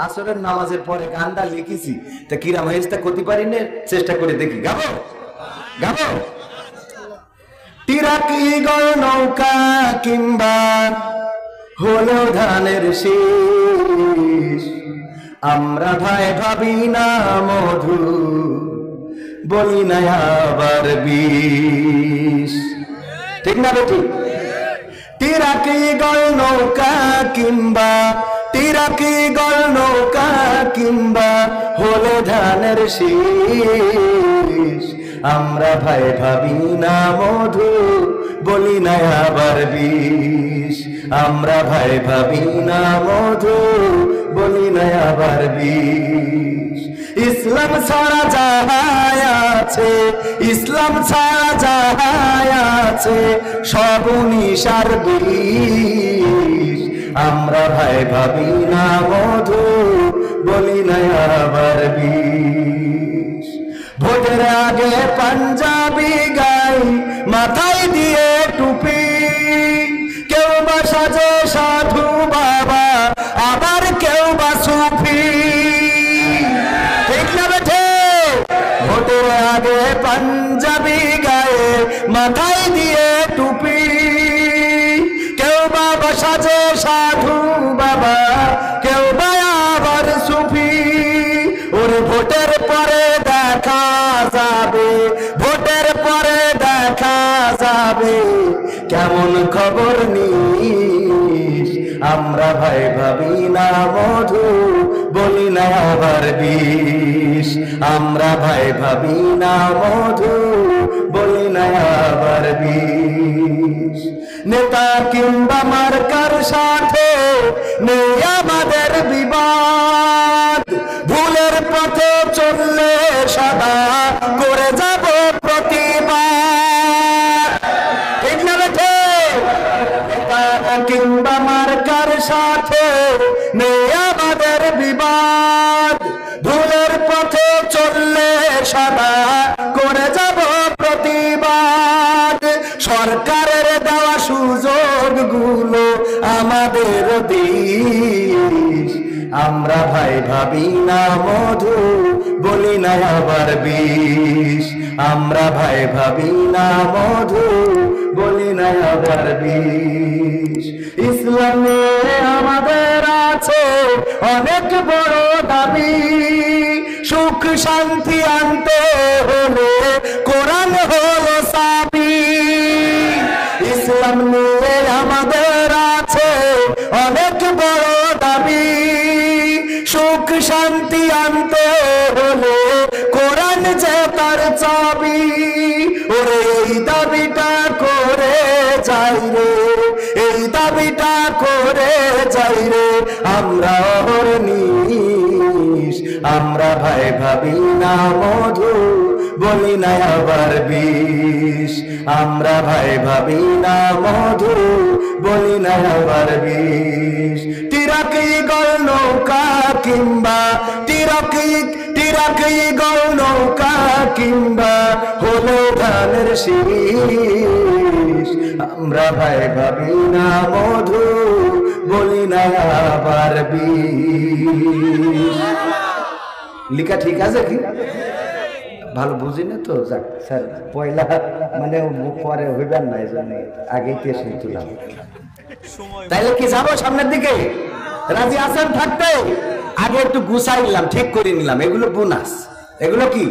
আসরের নামাজের পরে গানটা লিখেছি, তা কিরাম হয়েছে তা করতে পারি না, চেষ্টা করে দেখি। গাবো গাবো। টিরাকি গল নৌকা কিংবা হলো ধানের শীষ, আমরা ভাই ভাবি না মধু, বলি না আবার বিষ। ঠিক না বেটি? টিরাকি গল নৌকা কিংবা, টিরাকি গল নৌকা কিংবা হলো ধানের শীষ, আমরা ভাই ভাবি না মধু, বলি না আবার বিষ। আমরা ভাই ভাবি না মধু, বলি না আবার বিষ। ইসলাম ছাড়া যাহাই আছে, ইসলাম ছাড়া যাহাই আছে, সব নিশার বিষ। আমরা ভাই ভাবি না মধু, বলি না আবার বিষ। ভোটের আগে পাঞ্জাবি গাই, মাথায় দিয়ে টুপি, কেউ বা সাজে সাধু বাবা, আবার কেউ বা সুফি। ঠিক না বেঠে? ভোটের আগে পাঞ্জাবি গায়ে, মাথায় দিয়ে টুপি, কেউ বা সাজে সাধু বাবা, কেউ বা আবার সুফি। ওরে ভোটের পরে দেখা যাবে, ভোটের পরে দেখা যাবে, কেমন খবর নিস। আমরা ভাই ভাবি না মধু, বলি না আবার বিষ। আমরা ভাই ভাবি না মধু, বলি না আবার বিষ। নেতা কিংবা মার্কার সাথে নেই আমাদের বিবাদ, ভুলের পথে চললে সদা করে যাব প্রতিবাদ। ঠিক না বেঠে? নেতা কিংবা মার্কার সাথে নেই আমাদের বিবাদ, ভুলের পথে চললে সদা করে যাব প্রতিবাদ। সরকারের দেওয়া সুযোগগুলো আমাদের দিস। আমরা ভাই ভাবি না মধু, বলি না আবার বিষ। আমরা ভাই ভাবি না মধু, বলি না আবার বিষ। ইসলামে আমাদের আছে অনেক বড় দাবি, সুখ শান্তি আনতে হলে কোরআন হলো সাবি। ইসলাম নিয়ে আমাদের আছে অনেক বড় দাবি, সুখ শান্তি আনতে হলে কোরআন যে তার চাবি। ওরে এই দাবিটা করে যাই রে, এই দাবিটা করে যাই রে আমরা অহর্নিশ। আমরা ভাই ভাবি না মধু, বলি না আবার বিষ। আমরা ভাই ভাবি না মধু, বলি না আবার বিষ। টিরাকি গল নৌকা কিংবা, টিরাকি টিরাকি গল নৌকা কিংবা হলো ধানের শীষ। আমরা ভাই ভাবি না মধু, বলি না আবার বিষ। লিখা ঠিক আছে কি? ভালো বুঝি না তো। যাক স্যার, পয়লা মানে পরে হইবেন না, এই জন্য আগেই তেসে তুলাম। তাইলে কি যাবো সামনের দিকে? রাজি আছেন থাকতে? আগে একটু গুছাই নিলাম, ঠিক করে নিলাম। এগুলো বোনাস, এগুলো কি